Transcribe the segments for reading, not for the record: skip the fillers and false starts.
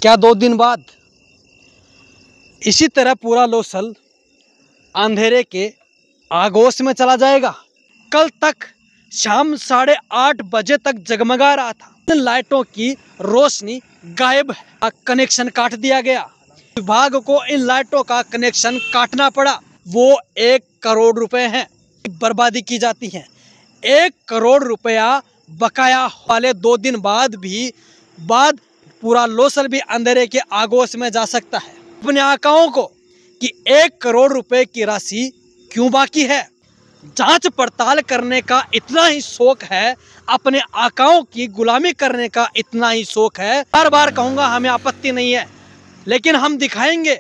क्या 2 दिन बाद इसी तरह पूरा लोसल अंधेरे के आगोश में चला जाएगा? कल तक शाम 8:30 बजे तक जगमगा रहा था। इन लाइटों की रोशनी गायब है। कनेक्शन काट दिया गया। विभाग को इन लाइटों का कनेक्शन काटना पड़ा। वो 1 करोड़ रुपए हैं। बर्बादी की जाती है। 1 करोड़ रुपया बकाया वाले 2 दिन बाद पूरा लोसल भी अंधेरे के आगोश में जा सकता है। अपने आकाओं को कि 1 करोड़ रुपए की राशि क्यों बाकी है, जांच पड़ताल करने का इतना ही शौक है, अपने आकाओं की गुलामी करने का इतना ही शौक है। बार बार कहूँगा, हमें आपत्ति नहीं है, लेकिन हम दिखाएंगे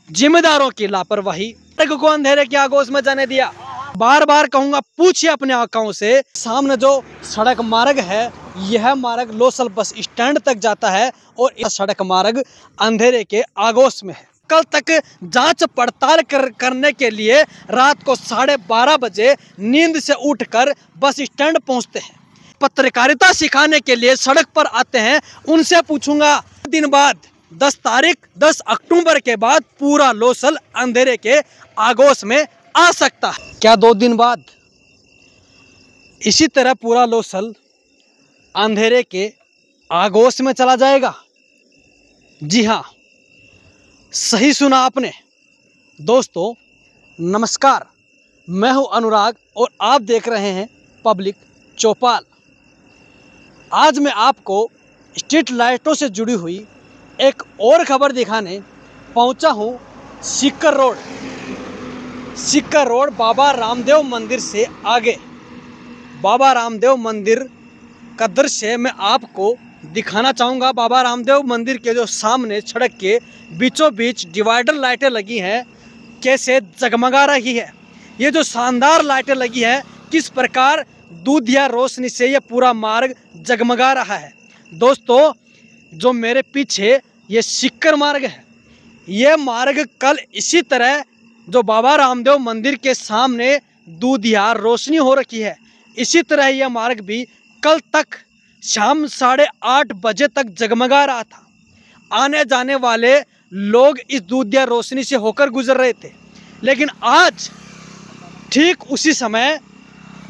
जिम्मेदारों की लापरवाही को अंधेरे के आगोश में जाने दिया। बार बार कहूँगा, पूछिए अपने आकाओं से। सामने जो सड़क मार्ग है, यह मार्ग लोसल बस स्टैंड तक जाता है और यह सड़क मार्ग अंधेरे के आगोश में है। कल तक जांच पड़ताल करने के लिए रात को 12:30 बजे नींद से उठकर बस स्टैंड पहुंचते हैं। पत्रकारिता सिखाने के लिए सड़क पर आते हैं। उनसे पूछूंगा, दिन बाद 10 अक्टूबर के बाद पूरा लोसल अंधेरे के आगोश में आ सकता है? क्या 2 दिन बाद इसी तरह पूरा लोसल अंधेरे के आगोश में चला जाएगा? जी हाँ, सही सुना आपने। दोस्तों नमस्कार, मैं हूं अनुराग और आप देख रहे हैं पब्लिक चौपाल। आज मैं आपको स्ट्रीट लाइटों से जुड़ी हुई एक और खबर दिखाने पहुंचा हूं सीकर रोड बाबा रामदेव मंदिर से आगे। बाबा रामदेव मंदिर का दृश्य मैं आपको दिखाना चाहूँगा। बाबा रामदेव मंदिर के जो सामने सड़क के बीचों बीच डिवाइडर लाइटें लगी हैं, कैसे जगमगा रही है। ये जो शानदार लाइटें लगी हैं, किस प्रकार दूधिया रोशनी से ये पूरा मार्ग जगमगा रहा है। दोस्तों, जो मेरे पीछे ये सीकर मार्ग है, ये मार्ग कल इसी तरह जो बाबा रामदेव मंदिर के सामने दूधिया रोशनी हो रखी है, इसी तरह यह मार्ग भी कल तक शाम 8:30 बजे तक जगमगा रहा था। आने जाने वाले लोग इस दूधिया रोशनी से होकर गुजर रहे थे। लेकिन आज ठीक उसी समय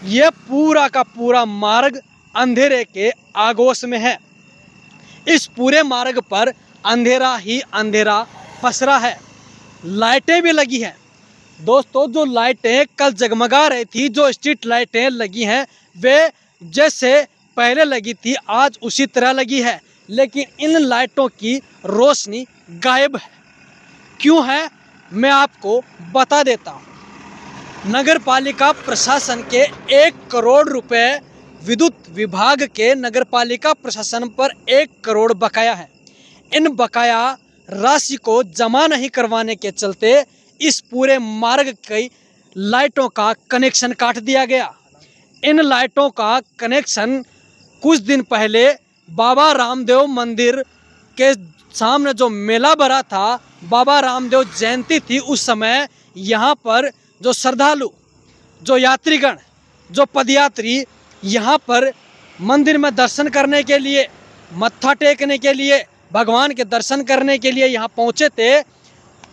यह पूरा का पूरा मार्ग अंधेरे के आगोश में है। इस पूरे मार्ग पर अंधेरा ही अंधेरा पसरा है। लाइटें भी लगी हैं। दोस्तों, जो लाइटें कल जगमगा रही थी, जो स्ट्रीट लाइटें लगी हैं, वे जैसे पहले लगी थी आज उसी तरह लगी है। लेकिन इन लाइटों की रोशनी गायब है। क्यों है, मैं आपको बता देता हूँ। नगर पालिका प्रशासन के 1 करोड़ रुपए विद्युत विभाग के नगर पालिका प्रशासन पर 1 करोड़ बकाया है। इन बकाया राशि को जमा नहीं करवाने के चलते इस पूरे मार्ग की लाइटों का कनेक्शन काट दिया गया। इन लाइटों का कनेक्शन कुछ दिन पहले बाबा रामदेव मंदिर के सामने जो मेला भरा था, बाबा रामदेव जयंती थी, उस समय यहाँ पर जो श्रद्धालु, जो यात्रीगण, जो पदयात्री यहाँ पर मंदिर में दर्शन करने के लिए, मत्था टेकने के लिए, भगवान के दर्शन करने के लिए यहाँ पहुँचे थे,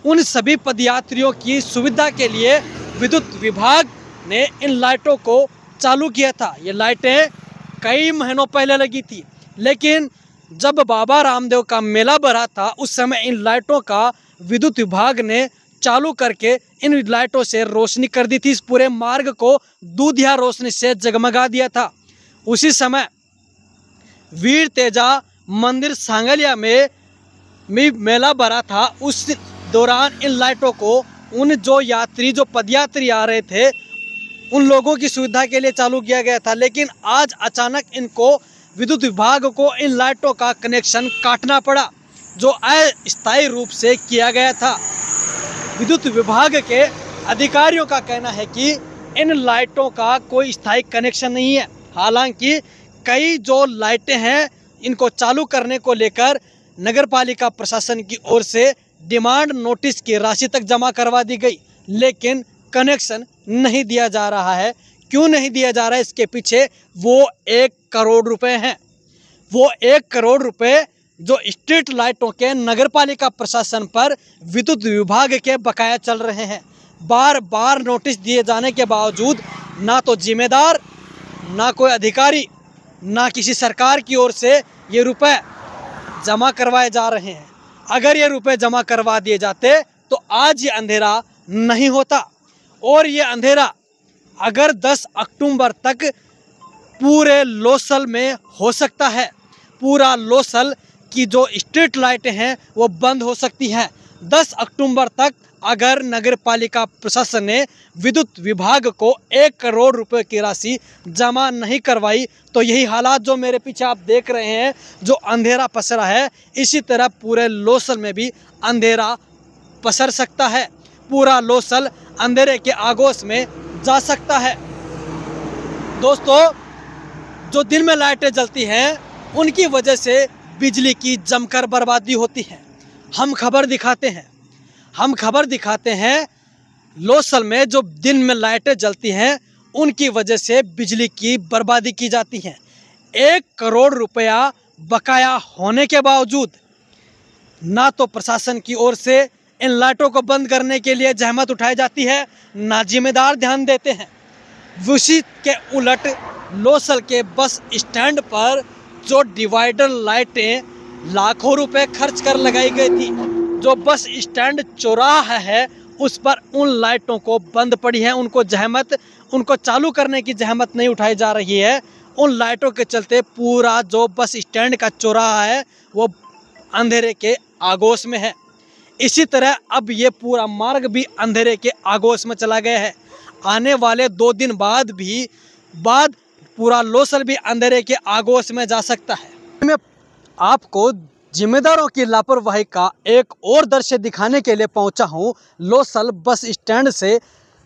उन सभी पदयात्रियों की सुविधा के लिए विद्युत विभाग ने इन लाइटों को चालू किया था। ये लाइटें कई महीनों पहले लगी थी, लेकिन जब बाबा रामदेव का मेला भरा था, उस समय इन लाइटों का विद्युत विभाग ने चालू करके इन लाइटों से रोशनी कर दी थी। इस पूरे मार्ग को दूधिया रोशनी से जगमगा दिया था। उसी समय वीर तेजा मंदिर सांगलिया में मेला भरा था। उस दौरान इन लाइटों को उन जो यात्री, जो पदयात्री आ रहे थे, उन लोगों की सुविधा के लिए चालू किया गया था। लेकिन आज अचानक इनको, विद्युत विभाग को, इन लाइटों का कनेक्शन काटना पड़ा, जो अस्थायी रूप से किया गया था। विद्युत विभाग के अधिकारियों का कहना है कि इन लाइटों का कोई स्थायी कनेक्शन नहीं है। हालांकि कई जो लाइटें हैं, इनको चालू करने को लेकर नगर पालिका प्रशासन की ओर से डिमांड नोटिस की राशि तक जमा करवा दी गई, लेकिन कनेक्शन नहीं दिया जा रहा है। क्यों नहीं दिया जा रहा है, इसके पीछे वो 1 करोड़ रुपए हैं। वो 1 करोड़ रुपए जो स्ट्रीट लाइटों के नगरपालिका प्रशासन पर विद्युत विभाग के बकाया चल रहे हैं। बार बार नोटिस दिए जाने के बावजूद ना तो जिम्मेदार, ना कोई अधिकारी, ना किसी सरकार की ओर से ये रुपए जमा करवाए जा रहे हैं। अगर ये रुपए जमा करवा दिए जाते तो आज ये अंधेरा नहीं होता, और ये अंधेरा अगर 10 अक्टूबर तक पूरे लोसल में हो सकता है। पूरा लोसल की जो स्ट्रीट लाइटें हैं वो बंद हो सकती हैं। 10 अक्टूबर तक अगर नगर पालिका प्रशासन ने विद्युत विभाग को 1 करोड़ रुपए की राशि जमा नहीं करवाई तो यही हालात जो मेरे पीछे आप देख रहे हैं, जो अंधेरा पसरा है, इसी तरह पूरे लोसल में भी अंधेरा पसर सकता है। पूरा लोसल अंधेरे के आगोश में जा सकता है। दोस्तों, जो दिन में लाइटें जलती हैं उनकी वजह से बिजली की जमकर बर्बादी होती है। हम खबर दिखाते हैं लोसल में जो दिन में लाइटें जलती हैं उनकी वजह से बिजली की बर्बादी की जाती है। 1 करोड़ रुपया बकाया होने के बावजूद ना तो प्रशासन की ओर से इन लाइटों को बंद करने के लिए जहमत उठाई जाती है, ना जिम्मेदार ध्यान देते हैं। उसी के उलट लोसल के बस स्टैंड पर जो डिवाइडर लाइटें लाखों रुपए खर्च कर लगाई गई थी, जो बस स्टैंड चौराहा है उस पर उन लाइटों को बंद पड़ी है। उनको चालू करने की जहमत नहीं उठाई जा रही है। उन लाइटों के चलते पूरा जो बस स्टैंड का चौराहा है वो अंधेरे के आगोश में है। इसी तरह अब ये पूरा मार्ग भी अंधेरे के आगोश में चला गया है। आने वाले 2 दिन बाद पूरा लोसल भी अंधेरे के आगोश में जा सकता है। मैं आपको जिम्मेदारों की लापरवाही का एक और दृश्य दिखाने के लिए पहुंचा हूं लोसल बस स्टैंड से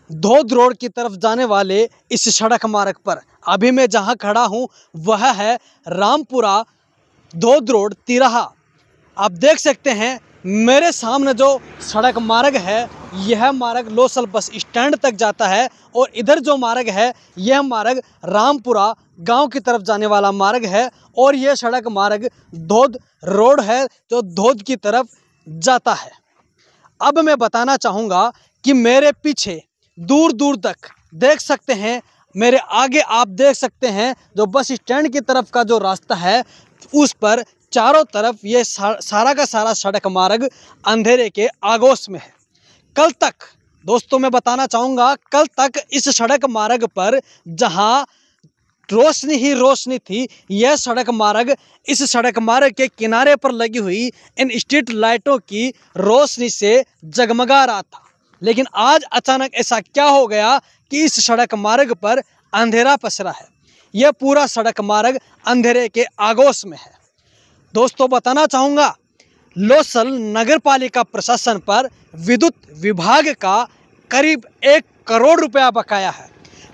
धोद रोड की तरफ जाने वाले इस सड़क मार्ग पर। अभी मैं जहां खड़ा हूं वह है रामपुरा धोद रोड तिराहा। आप देख सकते हैं मेरे सामने जो सड़क मार्ग है यह मार्ग लोसल बस स्टैंड तक जाता है, और इधर जो मार्ग है यह मार्ग रामपुरा गांव की तरफ जाने वाला मार्ग है, और यह सड़क मार्ग धोद रोड है जो धोद की तरफ जाता है। अब मैं बताना चाहूँगा कि मेरे पीछे दूर दूर तक देख सकते हैं, मेरे आगे आप देख सकते हैं जो बस स्टैंड की तरफ का जो रास्ता है उस पर चारों तरफ ये सारा का सारा सड़क मार्ग अंधेरे के आगोश में है। कल तक दोस्तों मैं बताना चाहूँगा, कल तक इस सड़क मार्ग पर जहाँ रोशनी ही रोशनी थी, यह सड़क मार्ग इस सड़क मार्ग के किनारे पर लगी हुई इन स्ट्रीट लाइटों की रोशनी से जगमगा रहा था। लेकिन आज अचानक ऐसा क्या हो गया कि इस सड़क मार्ग पर अंधेरा पसरा है। यह पूरा सड़क मार्ग अंधेरे के आगोश में है। दोस्तों बताना चाहूँगा, लोसल नगर पालिका प्रशासन पर विद्युत विभाग का करीब 1 करोड़ रुपया बकाया है।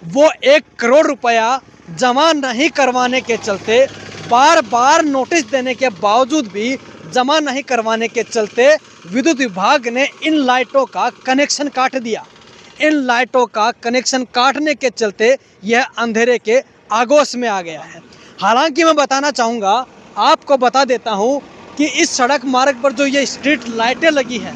वो 1 करोड़ रुपया जमा नहीं करवाने के चलते, बार बार नोटिस देने के बावजूद भी जमा नहीं करवाने के चलते विद्युत विभाग ने इन लाइटों का कनेक्शन काट दिया। इन लाइटों का कनेक्शन काटने के चलते यह अंधेरे के आगोश में आ गया है। हालांकि मैं बताना चाहूँगा, आपको बता देता हूँ कि इस सड़क मार्ग पर जो ये स्ट्रीट लाइटें लगी हैं,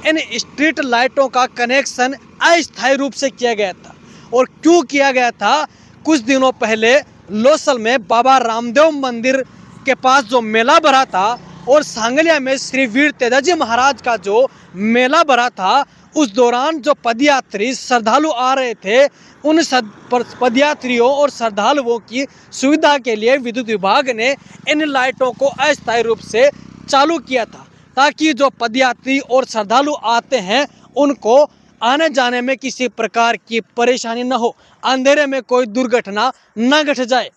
इन स्ट्रीट लाइटों का कनेक्शन अस्थायी रूप से किया गया था। और क्यों किया गया था? कुछ दिनों पहले लोसल में बाबा रामदेव मंदिर के पास जो मेला भरा था और सांगलिया में श्री वीर तेजाजी महाराज का जो मेला भरा था, उस दौरान जो पदयात्री श्रद्धालु आ रहे थे, उन पदयात्रियों और श्रद्धालुओं की सुविधा के लिए विद्युत विभाग ने इन लाइटों को अस्थायी रूप से चालू किया था, ताकि जो पदयात्री और श्रद्धालु आते हैं उनको आने जाने में किसी प्रकार की परेशानी न हो, अंधेरे में कोई दुर्घटना न घट जाए।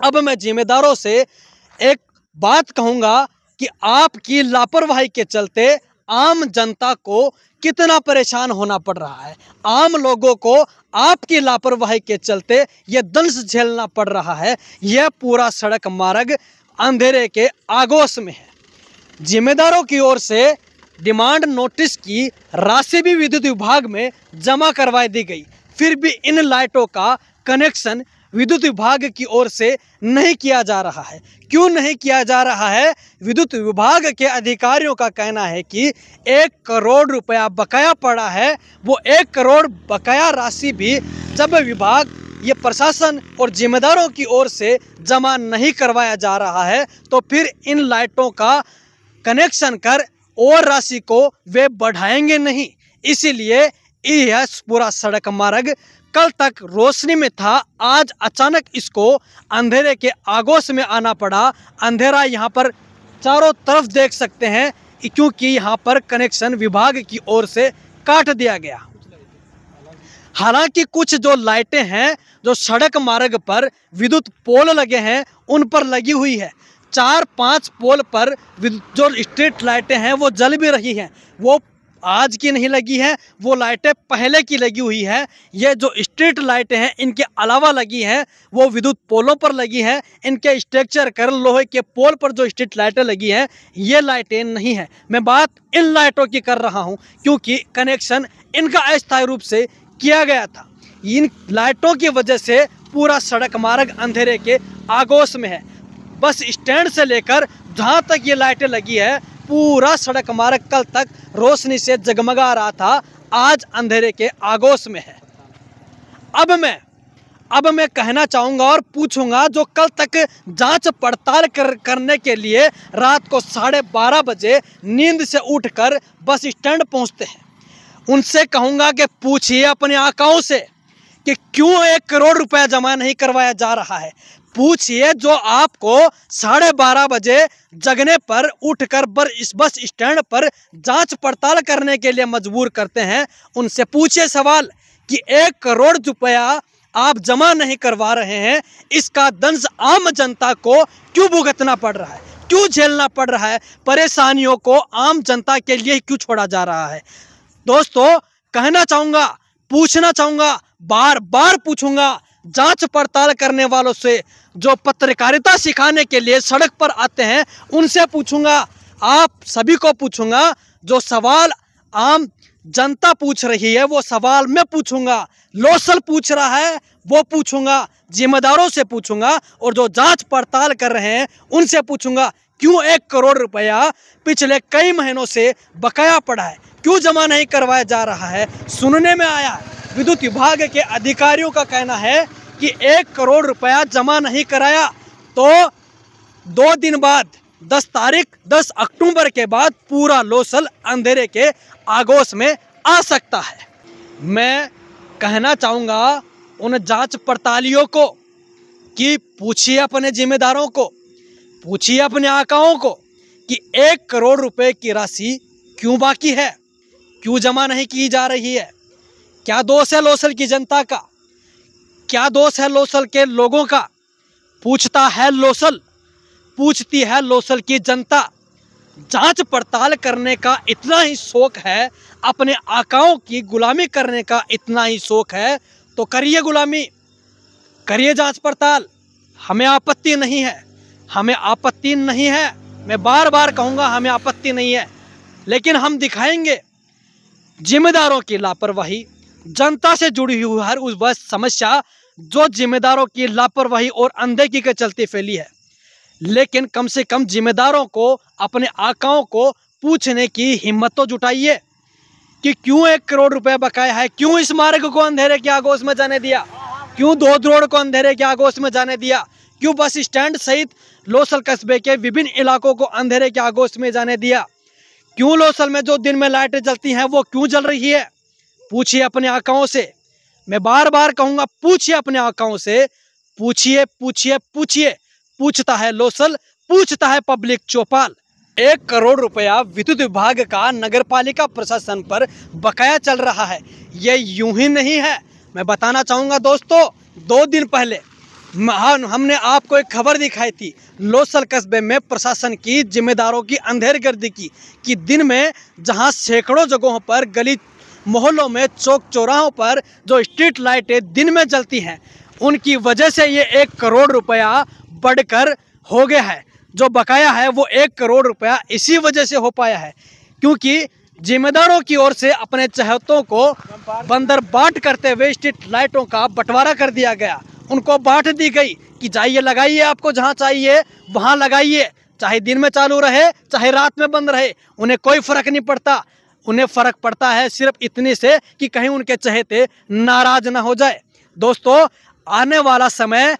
अब मैं जिम्मेदारों से एक बात कहूँगा कि आपकी लापरवाही के चलते आम जनता को कितना परेशान होना पड़ रहा है। आम लोगों को आपकी लापरवाही के चलते यह दंश झेलना पड़ रहा है। यह पूरा सड़क मार्ग अंधेरे के आगोश में है। जिम्मेदारों की ओर से डिमांड नोटिस की राशि भी विद्युत विभाग में जमा करवा दी गई, फिर भी इन लाइटों का कनेक्शन विद्युत विभाग की ओर से नहीं किया जा रहा है। क्यों नहीं किया जा रहा है? विद्युत विभाग के अधिकारियों का कहना है कि 1 करोड़ रुपया बकाया पड़ा है। वो 1 करोड़ बकाया राशि भी जब विभाग, ये प्रशासन और जिम्मेदारों की ओर से जमा नहीं करवाया जा रहा है तो फिर इन लाइटों का कनेक्शन कर और राशि को वे बढ़ाएंगे नहीं। इसीलिए यह पूरा सड़क मार्ग कल तक रोशनी में था, आज अचानक इसको अंधेरे के आगोश में आना पड़ा। अंधेरा यहाँ पर चारों तरफ देख सकते हैं क्योंकि यहाँ पर कनेक्शन विभाग की ओर से काट दिया गया। हालांकि कुछ जो लाइटें हैं जो सड़क मार्ग पर विद्युत पोल लगे हैं उन पर लगी हुई है। 4-5 पोल पर जो स्ट्रीट लाइटें हैं वो जल भी रही हैं। वो आज की नहीं लगी हैं, वो लाइटें पहले की लगी हुई है। ये जो स्ट्रीट लाइटें हैं इनके अलावा लगी हैं वो विद्युत पोलों पर लगी हैं। इनके स्ट्रक्चर कर लोहे के पोल पर जो स्ट्रीट लाइटें लगी हैं ये लाइटें नहीं हैं। मैं बात इन लाइटों की कर रहा हूं क्योंकि कनेक्शन इनका अस्थायी रूप से किया गया था। इन लाइटों की वजह से पूरा सड़क मार्ग अंधेरे के आगोश में है। बस स्टैंड से लेकर जहाँ तक ये लाइटें लगी है पूरा सड़क मार्ग कल तक रोशनी से जगमगा रहा था, आज अंधेरे के आगोश में है। अब मैं कहना चाहूँगा और पूछूंगा जो कल तक जांच पड़ताल करने के लिए रात को 12:30 बजे नींद से उठकर बस स्टैंड पहुँचते हैं, उनसे कहूँगा कि पूछिए अपने आकाओं से कि क्यों 1 करोड़ रुपया जमा नहीं करवाया जा रहा है। पूछिए जो आपको 12:30 बजे जगने पर उठकर इस बस स्टैंड पर जांच पड़ताल करने के लिए मजबूर करते हैं, उनसे पूछिए सवाल कि 1 करोड़ रुपया आप जमा नहीं करवा रहे हैं, इसका दंश आम जनता को क्यों भुगतना पड़ रहा है, क्यों झेलना पड़ रहा है, परेशानियों को आम जनता के लिए क्यों छोड़ा जा रहा है। दोस्तों कहना चाहूँगा, पूछना चाहूँगा, बार बार पूछूंगा जांच पड़ताल करने वालों से, जो पत्रकारिता सिखाने के लिए सड़क पर आते हैं उनसे पूछूंगा, आप सभी को पूछूंगा। जो सवाल आम जनता पूछ रही है वो सवाल मैं पूछूंगा, लोसल पूछ रहा है वो पूछूंगा, जिम्मेदारों से पूछूंगा और जो जांच पड़ताल कर रहे हैं उनसे पूछूंगा क्यों 1 करोड़ रुपया पिछले कई महीनों से बकाया पड़ा है, क्यों जमा नहीं करवाया जा रहा है। सुनने में आया विद्युत विभाग के अधिकारियों का कहना है कि 1 करोड़ रुपया जमा नहीं कराया तो 2 दिन बाद 10 अक्टूबर के बाद पूरा लोसल अंधेरे के आगोश में आ सकता है। मैं कहना चाहूँगा उन जांच पड़तालियों को कि पूछिए अपने जिम्मेदारों को, पूछिए अपने आकाओं को कि 1 करोड़ रुपए की राशि क्यों बाकी है, क्यों जमा नहीं की जा रही है। क्या दोष है लोसल की जनता का, क्या दोष है लोसल के लोगों का? पूछता है लोसल, पूछती है लोसल की जनता। जांच पड़ताल करने का इतना ही शौक है, अपने आकाओं की गुलामी करने का इतना ही शौक है तो करिए गुलामी, करिए जांच पड़ताल, हमें आपत्ति नहीं है, हमें आपत्ति नहीं है। मैं बार बार कहूँगा हमें आपत्ति नहीं है, लेकिन हम दिखाएंगे जिम्मेदारों की लापरवाही, जनता से जुड़ी हुई हर उस बस समस्या जो जिम्मेदारों की लापरवाही और अनदेखी के चलते फैली है। लेकिन कम से कम जिम्मेदारों को अपने आकाओं को पूछने की हिम्मत तो जुटाइए कि क्यों 1 करोड़ रुपए बकाया है, क्यों इस मार्ग को अंधेरे के आगोश में जाने दिया, क्यों धोद रोड को अंधेरे के आगोश में जाने दिया, क्यों बस स्टैंड सहित लोसल कस्बे के विभिन्न इलाकों को अंधेरे के आगोश में जाने दिया, क्यों लोसल में जो दिन में लाइटें जलती हैं वो क्यों जल रही है। पूछिए अपने आकाओं से, मैं बार बार कहूँगा पूछिए अपने आकाओं से, पूछिए पूछिए पूछिए। पूछता है लोसल, पूछता है पब्लिक चौपाल। 1 करोड़ रुपया विद्युत विभाग का नगर पालिका प्रशासन पर बकाया चल रहा है। ये यूं ही नहीं है। मैं बताना चाहूँगा दोस्तों, 2 दिन पहले हमने आपको एक खबर दिखाई थी लोसल कस्बे में प्रशासन की जिम्मेदारों की अंधेरगर्दी की कि दिन में जहां सैकड़ों जगहों पर गली मोहल्लों में चौक चौराहों पर जो स्ट्रीट लाइटें दिन में जलती हैं उनकी वजह से ये 1 करोड़ रुपया बढ़कर हो गया है। जो बकाया है वो 1 करोड़ रुपया इसी वजह से हो पाया है क्योंकि जिम्मेदारों की ओर से अपने चहेतों को बंदरबाट करते हुए स्ट्रीट लाइटों का बंटवारा कर दिया गया उनको बांट दी गई कि जाइए लगाइए, आपको जहाँ चाहिए वहाँ लगाइए, चाहे दिन में चालू रहे चाहे रात में बंद रहे, उन्हें कोई फर्क नहीं पड़ता। उन्हें फ़र्क पड़ता है सिर्फ इतनी से कि कहीं उनके चहेते नाराज ना हो जाए। दोस्तों, आने वाला समय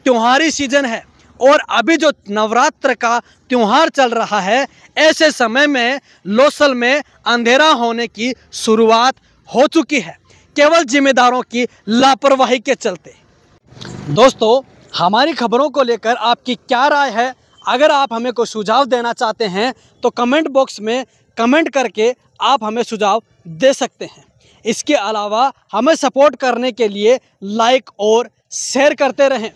त्योहारी सीजन है और अभी जो नवरात्र का त्योहार चल रहा है, ऐसे समय में लोसल में अंधेरा होने की शुरुआत हो चुकी है, केवल जिम्मेदारों की लापरवाही के चलते। दोस्तों, हमारी खबरों को लेकर आपकी क्या राय है? अगर आप हमें कोई सुझाव देना चाहते हैं तो कमेंट बॉक्स में कमेंट करके आप हमें सुझाव दे सकते हैं। इसके अलावा हमें सपोर्ट करने के लिए लाइक और शेयर करते रहें।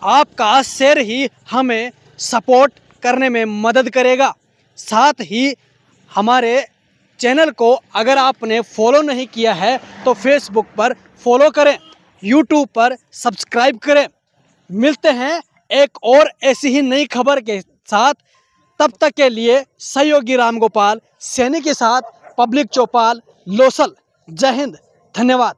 आपका शेयर ही हमें सपोर्ट करने में मदद करेगा। साथ ही हमारे चैनल को अगर आपने फॉलो नहीं किया है तो फेसबुक पर फॉलो करें, यूट्यूब पर सब्सक्राइब करें। मिलते हैं एक और ऐसी ही नई खबर के साथ। तब तक के लिए सहयोगी राम गोपाल सैनी के साथ पब्लिक चौपाल लोसल। जय हिंद, धन्यवाद।